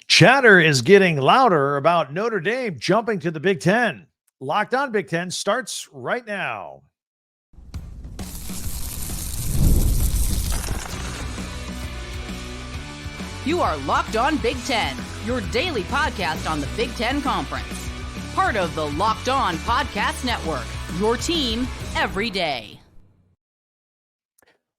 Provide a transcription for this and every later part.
Chatter is getting louder about Notre Dame jumping to the Big Ten. Locked on Big Ten starts right now. You are Locked On Big Ten, your daily podcast on the Big Ten Conference. Part of the Locked On Podcast Network, your team every day.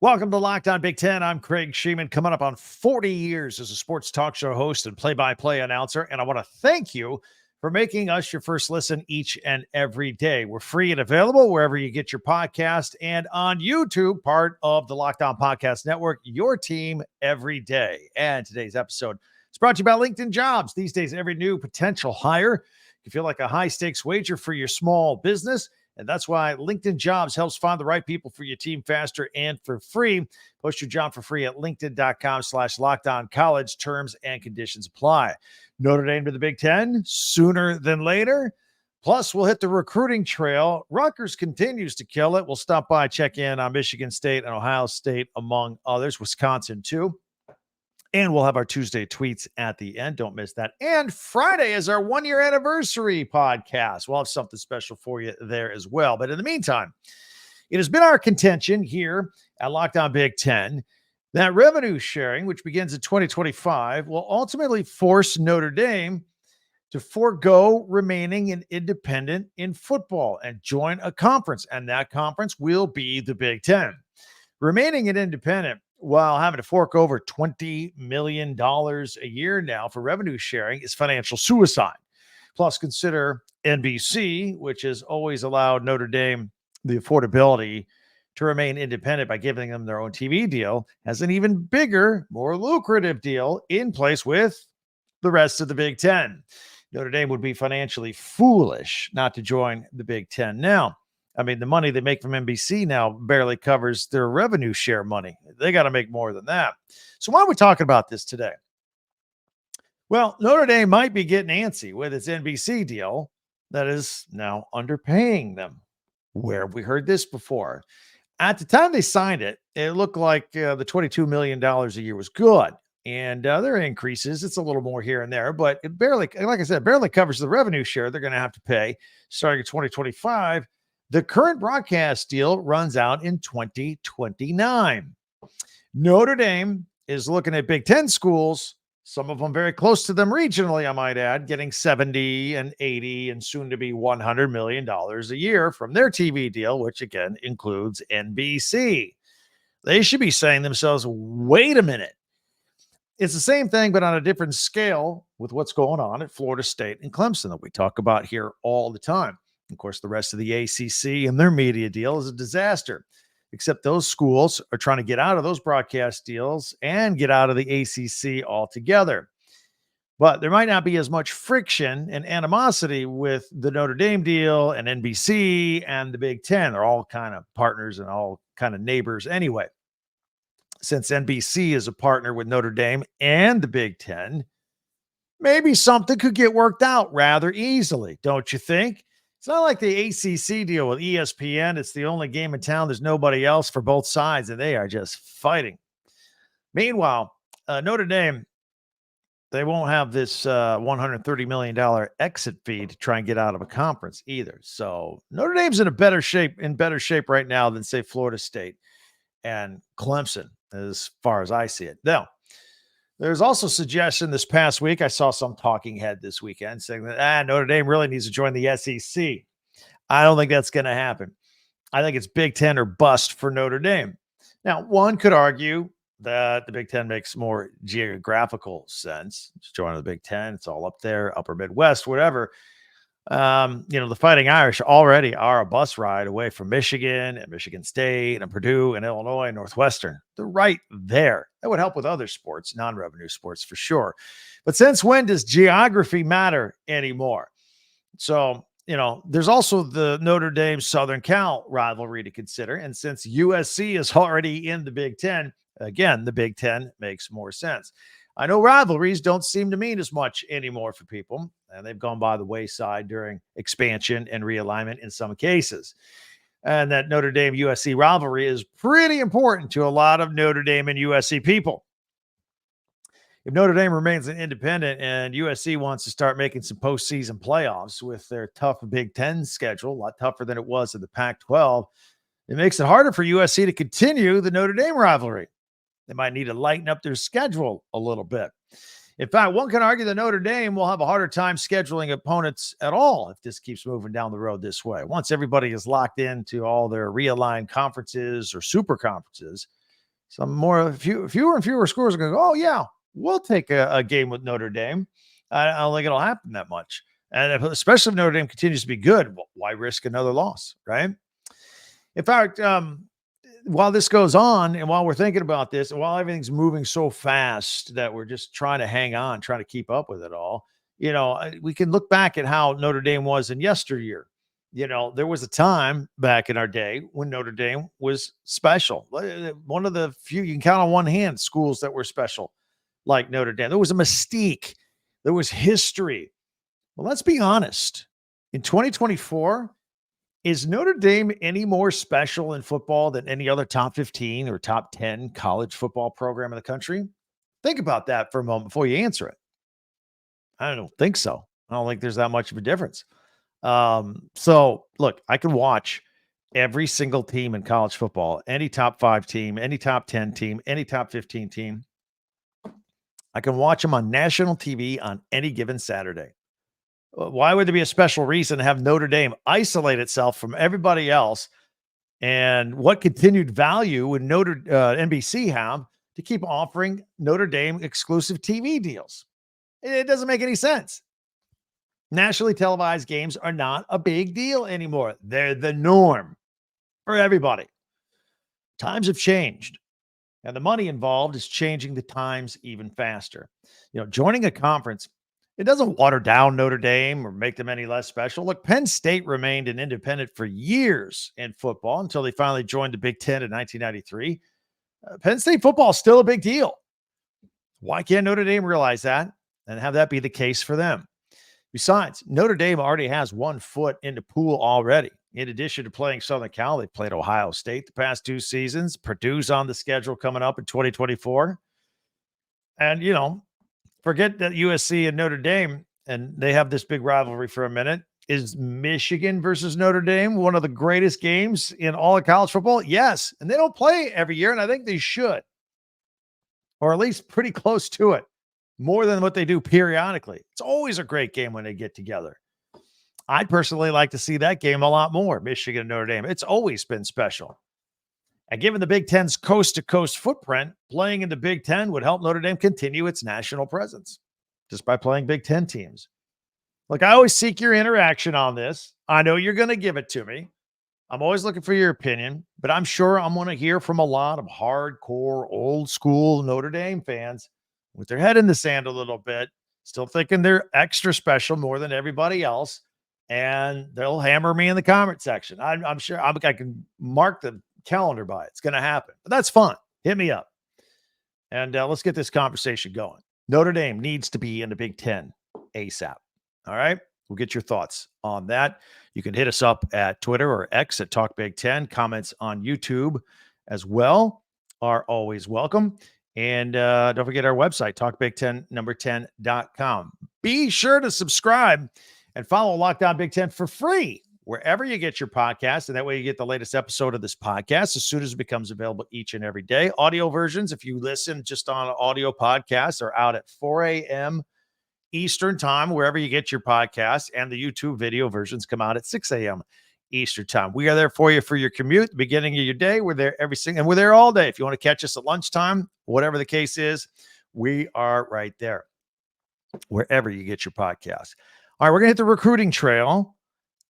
Welcome to Locked On Big Ten. I'm Craig Sheeman, coming up on 40 years as a sports talk show host and play-by-play announcer. And I want to thank you for making us your first listen each and every day. We're free and available wherever you get your podcast and on YouTube, part of the Locked On Podcast Network, your team every day. And today's episode is brought to you by LinkedIn Jobs. These days, every new potential hire can feel like a high-stakes wager for your small business. And that's why LinkedIn Jobs helps find the right people for your team faster and for free. Post your job for free at linkedin.com/lockedoncollege. Terms and conditions apply. Notre Dame to the Big Ten sooner than later. Plus, we'll hit the recruiting trail. Rutgers continues to kill it. We'll stop by, check in on Michigan State and Ohio State, among others. Wisconsin, too. And we'll have our Tuesday tweets at the end. Don't miss that. And Friday is our one-year anniversary podcast. We'll have something special for you there as well. But in the meantime, it has been our contention here at Locked On Big Ten that revenue sharing, which begins in 2025, will ultimately force Notre Dame to forego remaining an independent in football and join a conference. And that conference will be the Big Ten. Remaining an independent while having to fork over $20 million a year now for revenue sharing is financial suicide. Plus, consider NBC, which has always allowed Notre Dame the affordability to remain independent by giving them their own TV deal, has an even bigger, more lucrative deal in place with the rest of the Big Ten. Notre Dame would be financially foolish not to join the Big Ten now. I mean, the money they make from NBC now barely covers their revenue share money. They got to make more than that. So why are we talking about this today? Well, Notre Dame might be getting antsy with its NBC deal that is now underpaying them. Where have we heard this before? At the time they signed it, it looked like the $22 million a year was good. And their increases, it's a little more here and there, but it barely, like I said, barely covers the revenue share they're going to have to pay starting in 2025. The current broadcast deal runs out in 2029. Notre Dame is looking at Big Ten schools, some of them very close to them regionally, I might add, getting $70 and $80 and soon to be $100 million a year from their TV deal, which again includes NBC. They should be saying to themselves, wait a minute. It's the same thing, but on a different scale with what's going on at Florida State and Clemson that we talk about here all the time. Of course, the rest of the ACC and their media deal is a disaster, except those schools are trying to get out of those broadcast deals and get out of the ACC altogether. But there might not be as much friction and animosity with the Notre Dame deal and NBC and the Big Ten. They're all kind of partners and all kind of neighbors anyway. Since NBC is a partner with Notre Dame and the Big Ten, maybe something could get worked out rather easily, don't you think? It's not like the ACC deal with ESPN. It's the only game in town. There's nobody else for both sides, and they are just fighting. Meanwhile, Notre Dame, they won't have this $130 million exit fee to try and get out of a conference either. So Notre Dame's in better shape right now than, say, Florida State and Clemson, as far as I see it. Now, there's also suggestion this past week. I saw some talking head this weekend saying that Notre Dame really needs to join the SEC. I don't think that's going to happen. I think it's Big Ten or bust for Notre Dame. Now, one could argue that the Big Ten makes more geographical sense. Just join the Big Ten. It's all up there, upper Midwest, whatever. The Fighting Irish already are a bus ride away from Michigan and Michigan State and Purdue and Illinois and Northwestern. They're right there. That would help with other sports, non-revenue sports for sure. But since when does geography matter anymore? So, there's also the Notre Dame Southern Cal rivalry to consider. And since USC is already in the Big Ten, again, the Big Ten makes more sense. I know rivalries don't seem to mean as much anymore for people, and they've gone by the wayside during expansion and realignment in some cases. And that Notre Dame USC rivalry is pretty important to a lot of Notre Dame and USC people. If Notre Dame remains an independent and USC wants to start making some postseason playoffs with their tough Big Ten schedule, a lot tougher than it was in the Pac-12, it makes it harder for USC to continue the Notre Dame rivalry. They might need to lighten up their schedule a little bit. In fact, one can argue that Notre Dame will have a harder time scheduling opponents at all if this keeps moving down the road this way. Once everybody is locked into all their realigned conferences or super conferences, fewer and fewer schools are going to go, oh, yeah, we'll take a game with Notre Dame. I don't think it'll happen that much. And especially if Notre Dame continues to be good, why risk another loss, right? In fact, while this goes on and while we're thinking about this, and while everything's moving so fast that we're just trying to hang on, trying to keep up with it all, we can look back at how Notre Dame was in yesteryear. There was a time back in our day when Notre Dame was special. One of the few, you can count on one hand, schools that were special like Notre Dame. There was a mystique. There was history. Well, let's be honest. In 2024, is Notre Dame any more special in football than any other top 15 or top 10 college football program in the country? Think about that for a moment before you answer it. I don't think so. I don't think there's that much of a difference. So look, I can watch every single team in college football, any top 5 team, any top 10 team, any top 15 team. I can watch them on national TV on any given Saturday. Why would there be a special reason to have Notre Dame isolate itself from everybody else? And what continued value would NBC have to keep offering Notre Dame exclusive TV deals? It doesn't make any sense. Nationally televised games are not a big deal anymore. They're the norm for everybody. Times have changed, and the money involved is changing the times even faster. Joining a conference, it doesn't water down Notre Dame or make them any less special. Look, Penn State remained an independent for years in football until they finally joined the Big Ten in 1993. Penn State football is still a big deal. Why can't Notre Dame realize that and have that be the case for them? Besides, Notre Dame already has one foot in the pool already. In addition to playing Southern Cal, they played Ohio State the past 2 seasons. Purdue's on the schedule coming up in 2024. And, forget that USC and Notre Dame, and they have this big rivalry for a minute. Is Michigan versus Notre Dame one of the greatest games in all of college football? Yes. And they don't play every year, and I think they should. Or at least pretty close to it. More than what they do periodically. It's always a great game when they get together. I'd personally like to see that game a lot more, Michigan and Notre Dame. It's always been special. And given the Big Ten's coast-to-coast footprint, playing in the Big Ten would help Notre Dame continue its national presence just by playing Big Ten teams. Look, I always seek your interaction on this. I know you're going to give it to me. I'm always looking for your opinion, but I'm sure I'm going to hear from a lot of hardcore, old-school Notre Dame fans with their head in the sand a little bit, still thinking they're extra special more than everybody else, and they'll hammer me in the comment section. I'm sure I can mark the calendar by it. It's going to happen, but that's fun. Hit me up, and let's get this conversation going. Notre Dame needs to be in the Big Ten ASAP. All right, we'll get your thoughts on that. You can hit us up at Twitter or X at Talk Big Ten. Comments on YouTube as well are always welcome. And don't forget our website, talkbig1010.com. Be sure to subscribe and follow Locked On Big Ten for free wherever you get your podcast. And that way you get the latest episode of this podcast as soon as it becomes available each and every day. Audio versions, if you listen just on audio podcasts, are out at 4 a.m. Eastern time, wherever you get your podcasts. And the YouTube video versions come out at 6 a.m. Eastern time. We are there for you for your commute, the beginning of your day. We're there and we're there all day. If you want to catch us at lunchtime, whatever the case is, we are right there wherever you get your podcast. All right, we're going to hit the recruiting trail.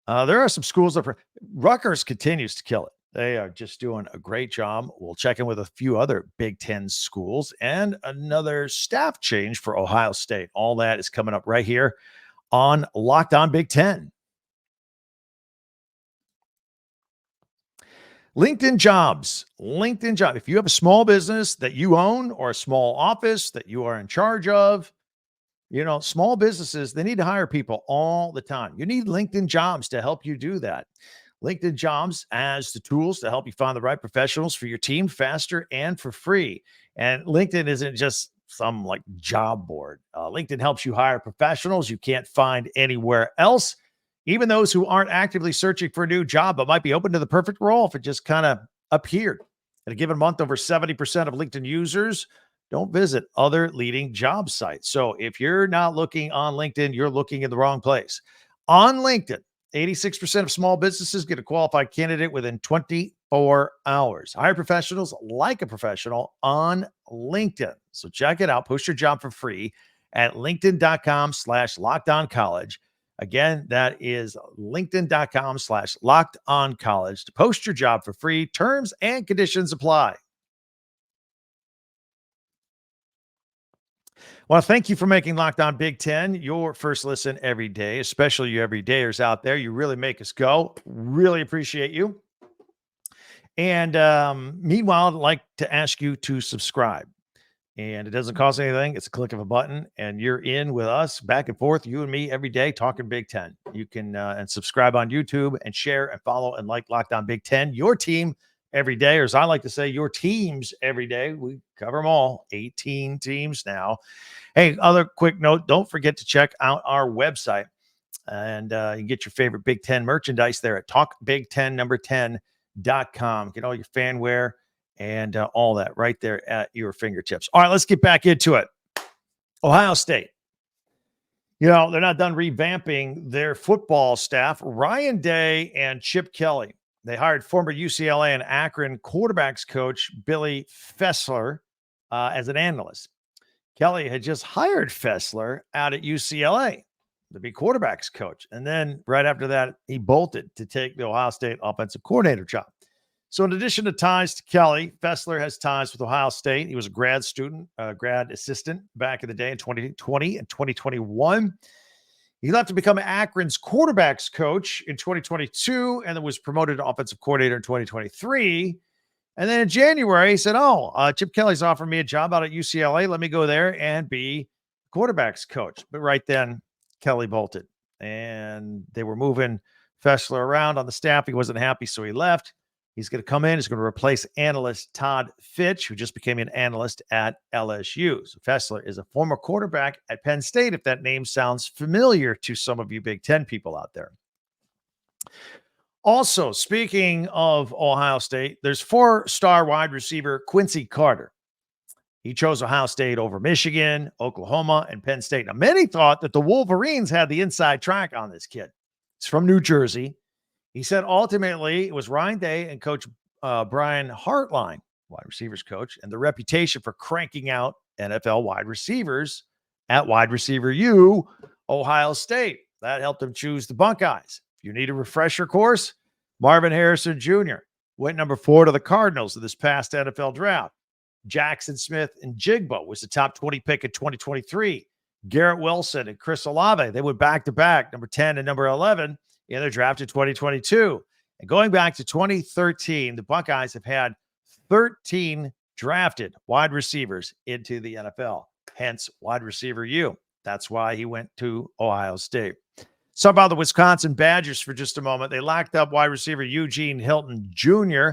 There are some schools that Rutgers continues to kill it. They are just doing a great job. We'll check in with a few other Big Ten schools and another staff change for Ohio State. All that is coming up right here on Locked On Big Ten. LinkedIn Jobs. If you have a small business that you own or a small office that you are in charge of, small businesses, they need to hire people all the time. You need LinkedIn Jobs to help you do that. LinkedIn Jobs has the tools to help you find the right professionals for your team faster and for free. And LinkedIn isn't just some like job board. LinkedIn helps you hire professionals you can't find anywhere else, even those who aren't actively searching for a new job but might be open to the perfect role if it just kind of appeared. In a given month, over 70% of LinkedIn users don't visit other leading job sites. So if you're not looking on LinkedIn, you're looking in the wrong place. On LinkedIn, 86% of small businesses get a qualified candidate within 24 hours. Hire professionals like a professional on LinkedIn. So check it out. Post your job for free at linkedin.com/lockedoncollege. Again, that is linkedin.com/lockedoncollege to post your job for free. Terms and conditions apply. Well, thank you for making Locked On Big Ten your first listen every day, especially you everydayers out there. You really make us go. Really appreciate you. And meanwhile, I'd like to ask you to subscribe. And it doesn't cost anything. It's a click of a button, and you're in with us back and forth, you and me every day talking Big Ten. You can and subscribe on YouTube and share and follow and like Locked On Big Ten, your team every day, or as I like to say, your teams every day. We cover them all, 18 teams now. Hey, other quick note, don't forget to check out our website, and you can get your favorite Big Ten merchandise there at talkbig1010.com. Get all your fan wear and all that right there at your fingertips. All right, let's get back into it. Ohio State. You know, they're not done revamping their football staff. Ryan Day and Chip Kelly. They hired former UCLA and Akron quarterbacks coach Billy Fessler as an analyst. Kelly had just hired Fessler out at UCLA to be quarterbacks coach. And then right after that, he bolted to take the Ohio State offensive coordinator job. So in addition to ties to Kelly, Fessler has ties with Ohio State. He was a grad student, grad assistant back in the day in 2020 and 2021. He left to become Akron's quarterbacks coach in 2022 and then was promoted to offensive coordinator in 2023. And then in January, he said, Chip Kelly's offered me a job out at UCLA. Let me go there and be quarterbacks coach. But right then, Kelly bolted. And they were moving Fessler around on the staff. He wasn't happy, so he left. He's going to come in. He's going to replace analyst Todd Fitch, who just became an analyst at LSU. So Fessler is a former quarterback at Penn State, if that name sounds familiar to some of you Big Ten people out there. Also, speaking of Ohio State, there's 4-star wide receiver Quincy Carter. He chose Ohio State over Michigan, Oklahoma, and Penn State. Now, many thought that the Wolverines had the inside track on this kid. He's from New Jersey. He said ultimately it was Ryan Day and Coach Brian Hartline, wide receivers coach, and the reputation for cranking out NFL wide receivers at wide receiver U, Ohio State. That helped him choose the Buckeyes. If you need a refresher course, Marvin Harrison Jr. went number 4 to the Cardinals in this past NFL draft. Jackson Smith and Jigba was the top 20 pick in 2023. Garrett Wilson and Chris Olave, they went back-to-back, number 10 and number 11 in their draft in 2022. And going back to 2013, the Buckeyes have had 13 drafted wide receivers into the NFL, hence wide receiver U. That's why he went to Ohio State. So about the Wisconsin Badgers for just a moment. They locked up wide receiver Eugene Hilton Jr.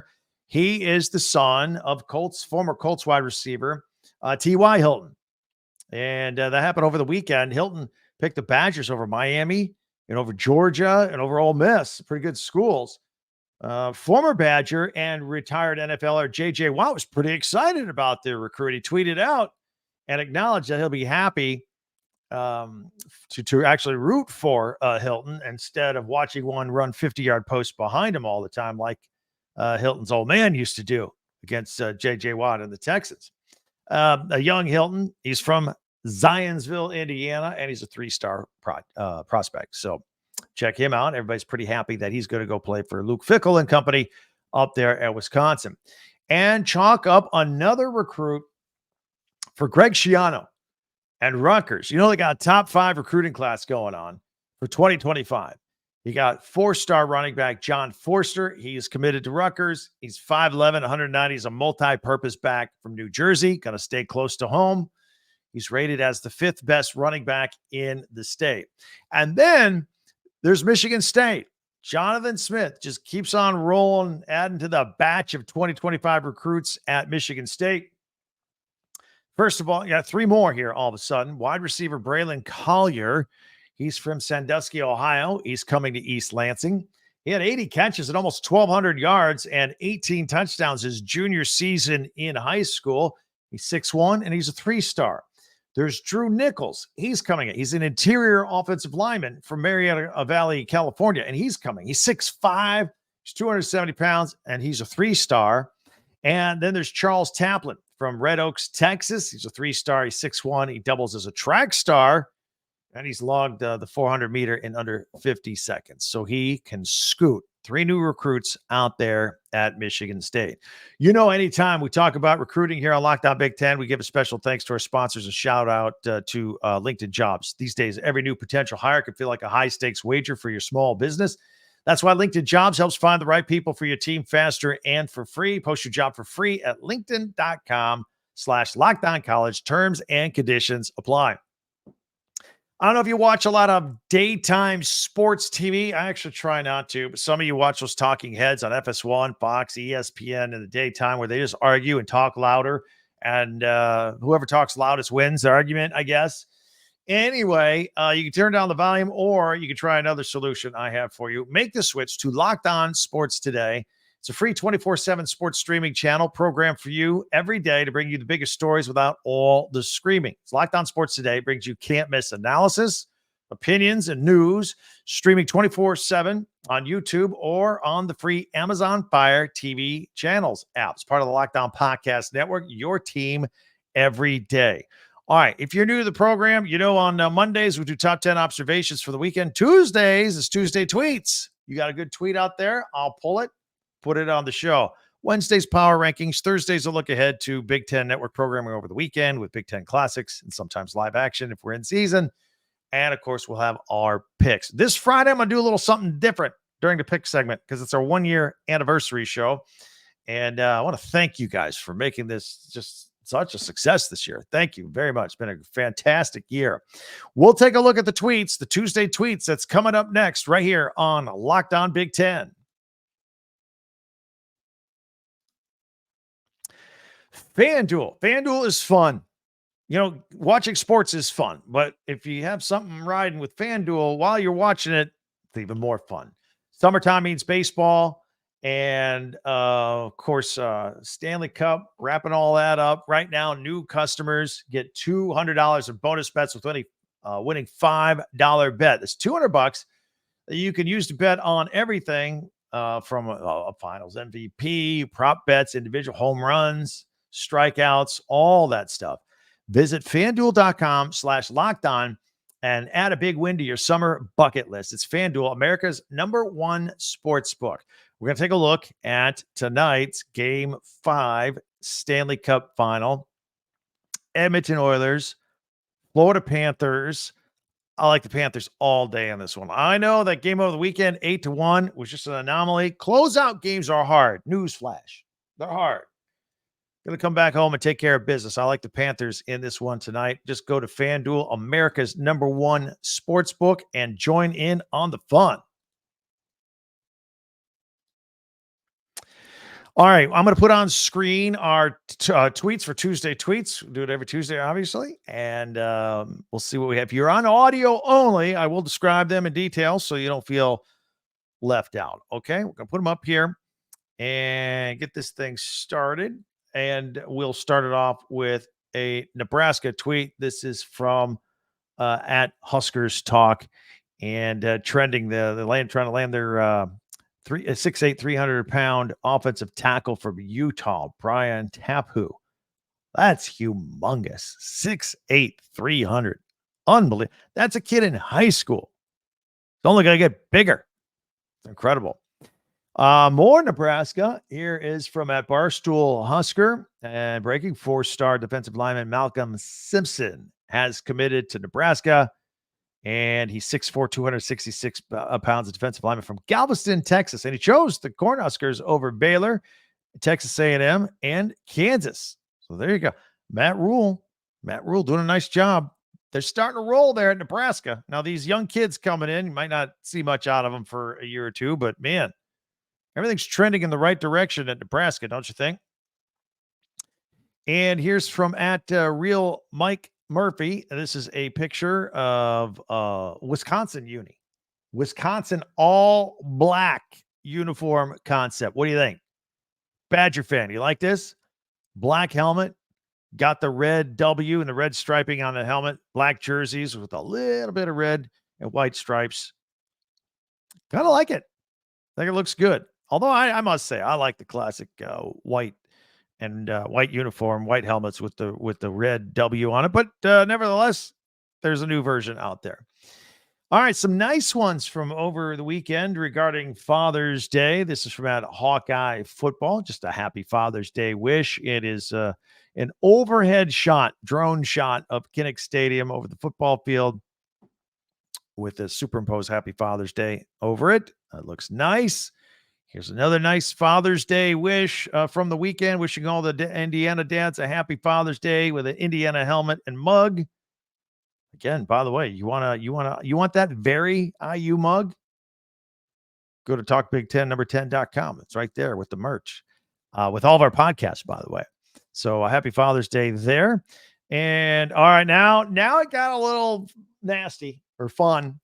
He is the son of former Colts wide receiver T.Y. Hilton. And that happened over the weekend. Hilton picked the Badgers over Miami and over Georgia and over Ole Miss. Pretty good schools. Former Badger and retired NFLer J.J. Watt was pretty excited about their recruit. He tweeted out and acknowledged that he'll be happy to actually root for Hilton instead of watching one run 50-yard posts behind him all the time like Hilton's old man used to do against J.J. Watt and the Texans. A young Hilton, he's from Zionsville, Indiana, and he's a 3-star prospect. So check him out. Everybody's pretty happy that he's going to go play for Luke Fickell and company up there at Wisconsin. And chalk up another recruit for Greg Schiano and Rutgers. You know, they got a top 5 recruiting class going on for 2025. You got 4-star running back John Forster. He is committed to Rutgers. He's 5'11", 190. He's a multi-purpose back from New Jersey. Going to stay close to home. He's rated as the 5th best running back in the state. And then there's Michigan State. Jonathan Smith just keeps on rolling, adding to the batch of 2025 recruits at Michigan State. First of all, you got three more here all of a sudden. Wide receiver Braylon Collier. He's from Sandusky, Ohio. He's coming to East Lansing. He had 80 catches and almost 1,200 yards and 18 touchdowns his junior season in high school. He's 6'1", and he's a 3-star. There's Drew Nichols. He's coming in. He's an interior offensive lineman from Marietta Valley, California, and he's coming. He's 6'5", he's 270 pounds, and he's a 3-star. And then there's Charles Taplin from Red Oaks, Texas. He's a 3-star. He's 6'1". He doubles as a track star, and he's logged the 400-meter in under 50 seconds. So he can scoot. 3 new recruits out there at Michigan State. You know, anytime we talk about recruiting here on Locked On Big Ten, we give a special thanks to our sponsors and shout out to LinkedIn Jobs. These days, every new potential hire can feel like a high-stakes wager for your small business. That's why LinkedIn Jobs helps find the right people for your team faster and for free. Post your job for free at linkedin.com/LockedOnCollege. Terms and conditions apply. I don't know if you watch a lot of daytime sports TV. I actually try not to, but some of you watch those talking heads on FS1, Fox, ESPN in the daytime where they just argue and talk louder, and whoever talks loudest wins the argument, I guess. Anyway, you can turn down the volume, or you can try another solution I have for you. Make the switch to Locked On Sports Today. It's a free 24/7 sports streaming channel program for you every day to bring you the biggest stories without all the screaming. It's Locked On Sports Today. It brings you can't-miss analysis, opinions, and news, streaming 24/7 on YouTube or on the free Amazon Fire TV channels app. It's part of the Locked On Podcast Network, your team every day. All right, if you're new to the program, you know on Mondays we do top 10 observations for the weekend. Tuesdays is Tuesday Tweets. You got a good tweet out there, I'll pull it, put it on the show. Wednesday's Power Rankings. Thursdays a look ahead to Big Ten Network programming over the weekend with Big Ten Classics and sometimes live action if we're in season. And, of course, we'll have our picks. This Friday, I'm going to do a little something different during the pick segment because it's our 1-year anniversary show. And I want to thank you guys for making this just such a success this year. Thank you very much. It's been a fantastic year. We'll take a look at the tweets, the Tuesday tweets that's coming up next right here on Locked On Big Ten. FanDuel is fun. You know, watching sports is fun, but if you have something riding with FanDuel while you're watching it, it's even more fun. Summertime means baseball. And, of course, Stanley Cup, wrapping all that up. Right now, new customers get $200 in bonus bets with winning $5 bet. That's $200 that you can use to bet on everything from a finals MVP, prop bets, individual home runs, strikeouts, all that stuff. Visit FanDuel.com/lockedon and add a big win to your summer bucket list. It's FanDuel, America's #1 sports book. We're going to take a look at tonight's Game 5 Stanley Cup Final. Edmonton Oilers, Florida Panthers. I like the Panthers all day on this one. I know that game over the weekend, 8-1, was just an anomaly. Closeout games are hard. Newsflash. They're hard. Going to come back home and take care of business. I like the Panthers in this one tonight. Just go to FanDuel, America's #1 sports book, and join in on the fun. All right, I'm going to put on screen our tweets for Tuesday tweets. We'll do it every Tuesday, obviously, and we'll see what we have. If you're on audio only, I will describe them in detail so you don't feel left out, okay? We're going to put them up here and get this thing started, and we'll start it off with a Nebraska tweet. This is from at Huskers Talk, and trending trying to land their 6'8", 300-pound offensive tackle from Utah, Brian Tapu. That's humongous. 6'8", 300. Unbelievable. That's a kid in high school. It's only going to get bigger. It's incredible. More Nebraska. Here is from at Barstool Husker. And breaking 4-star defensive lineman Malcolm Simpson has committed to Nebraska. And he's 6'4", 266 pounds of defensive lineman from Galveston, Texas. And he chose the Cornhuskers over Baylor, Texas A&M, and Kansas. So there you go. Matt Rule doing a nice job. They're starting to roll there at Nebraska. Now, these young kids coming in, you might not see much out of them for a year or two, but, man, everything's trending in the right direction at Nebraska, don't you think? And here's from at Real Mike Murphy. This is a picture of Wisconsin uni. Wisconsin all black uniform concept. What do you think? Badger fan, you like this? Black helmet, got the red W and the red striping on the helmet, black jerseys with a little bit of red and white stripes. Kind of like it. I think it looks good. Although I must say, I like the classic white and white uniform, white helmets with the red W on it. But nevertheless, there's a new version out there. All right, some nice ones from over the weekend regarding Father's Day. This is from at Hawkeye Football. Just a happy Father's Day wish. It is an overhead shot, drone shot of Kinnick Stadium over the football field with a superimposed Happy Father's Day over it. It looks nice. Here's another nice Father's Day wish from the weekend. Wishing all the Indiana dads a happy Father's Day with an Indiana helmet and mug. Again, by the way, you want that very IU mug? Go to talkbig10number10.com. It's right there with the merch, with all of our podcasts, by the way. So a happy Father's Day there. And all right, now it got a little nasty or fun.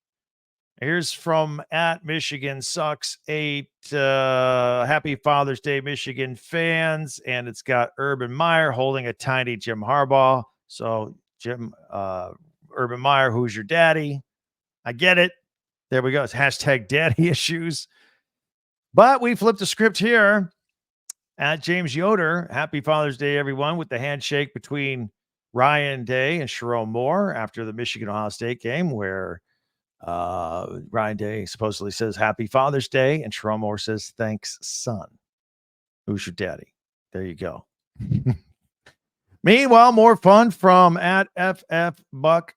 Here's from at Michigan Sucks 8. Happy Father's Day, Michigan fans. And it's got Urban Meyer holding a tiny Jim Harbaugh. So Jim, Urban Meyer, who's your daddy? I get it. There we go. It's hashtag daddy issues. But we flipped the script here at James Yoder. Happy Father's Day, everyone, with the handshake between Ryan Day and Sharon Moore after the Michigan-Ohio State game, where Ryan Day supposedly says Happy Father's Day, and Sharon Moore says, thanks, son. Who's your daddy? There you go. Meanwhile, more fun from at FF Buckley.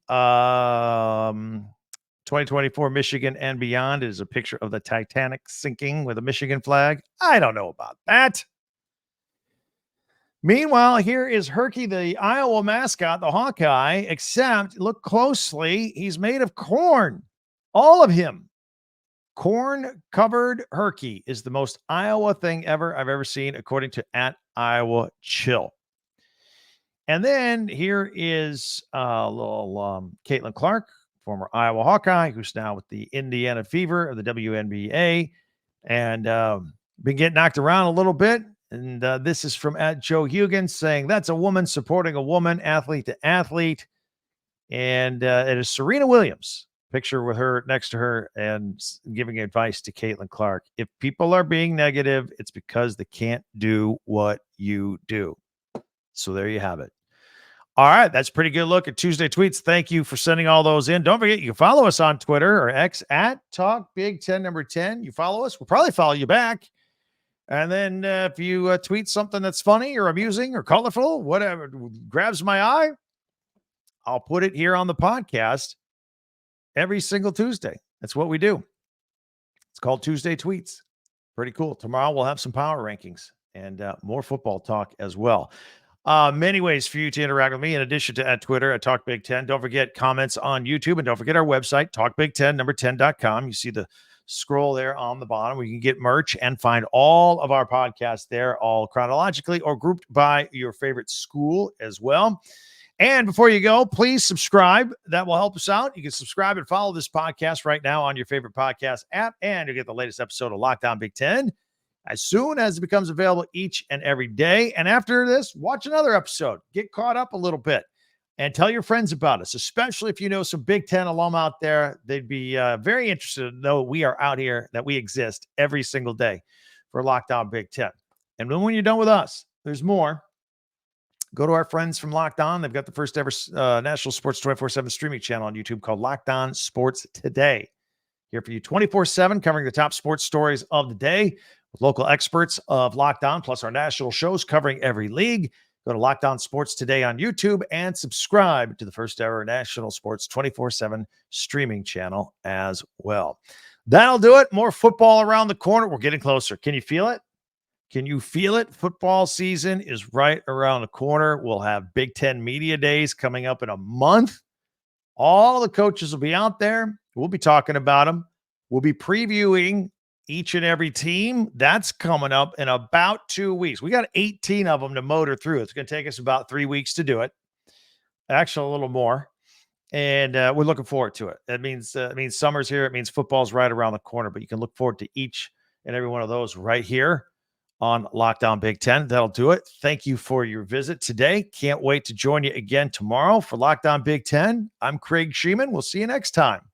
2024 Michigan and beyond is a picture of the Titanic sinking with a Michigan flag. I don't know about that. Meanwhile, here is Herky, the Iowa mascot, the Hawkeye, except look closely. He's made of corn. All of him. Corn-covered Herky is the most Iowa thing I've ever seen, according to at Iowa Chill. And then here is little Caitlin Clark, former Iowa Hawkeye, who's now with the Indiana Fever of the WNBA, and been getting knocked around a little bit. And this is from at Joe Hugan saying, that's a woman supporting a woman, athlete to athlete. And it is Serena Williams, picture with her next to her and giving advice to Caitlin Clark. If people are being negative, it's because they can't do what you do. So there you have it. All right, that's a pretty good look at Tuesday tweets. Thank you for sending all those in. Don't forget, you can follow us on Twitter or X at TalkBig10number10. You follow us, we'll probably follow you back. And then if you tweet something that's funny or amusing or colorful, whatever grabs my eye, I'll put it here on the podcast every single Tuesday. That's what we do. It's called Tuesday Tweets. Pretty cool. Tomorrow we'll have some power rankings and more football talk as well. Many ways for you to interact with me in addition to at Twitter at TalkBig10. Don't forget comments on YouTube, and don't forget our website, talkbig10number10.com. You see the scroll there on the bottom where you can get merch and find all of our podcasts there, all chronologically or grouped by your favorite school as well. And before you go, please subscribe. That will help us out. You can subscribe and follow this podcast right now on your favorite podcast app, and you'll get the latest episode of Locked On Big Ten as soon as it becomes available each and every day. And after this, watch another episode. Get caught up a little bit and tell your friends about us, especially if you know some Big Ten alum out there. They'd be very interested to know we are out here, that we exist every single day for Locked On Big Ten. And then when you're done with us, there's more. Go to our friends from Locked On. They've got the first ever national sports 24/7 streaming channel on YouTube called Locked On Sports Today. Here for you 24/7, covering the top sports stories of the day with local experts of Locked On, plus our national shows covering every league. Go to Locked On Sports Today on YouTube and subscribe to the first ever national sports 24/7 streaming channel as well. That'll do it. More football around the corner. We're getting closer. Can you feel it? Can you feel it? Football season is right around the corner. We'll have Big Ten Media Days coming up in a month. All the coaches will be out there. We'll be talking about them. We'll be previewing each and every team. That's coming up in about 2 weeks. We got 18 of them to motor through. It's going to take us about 3 weeks to do it. Actually, a little more. And we're looking forward to it. It means summer's here. It means football's right around the corner, but you can look forward to each and every one of those right here on Locked On Big Ten. That'll do it. Thank you for your visit today. Can't wait to join you again tomorrow for Locked On Big Ten. I'm Craig Sheeman. We'll see you next time.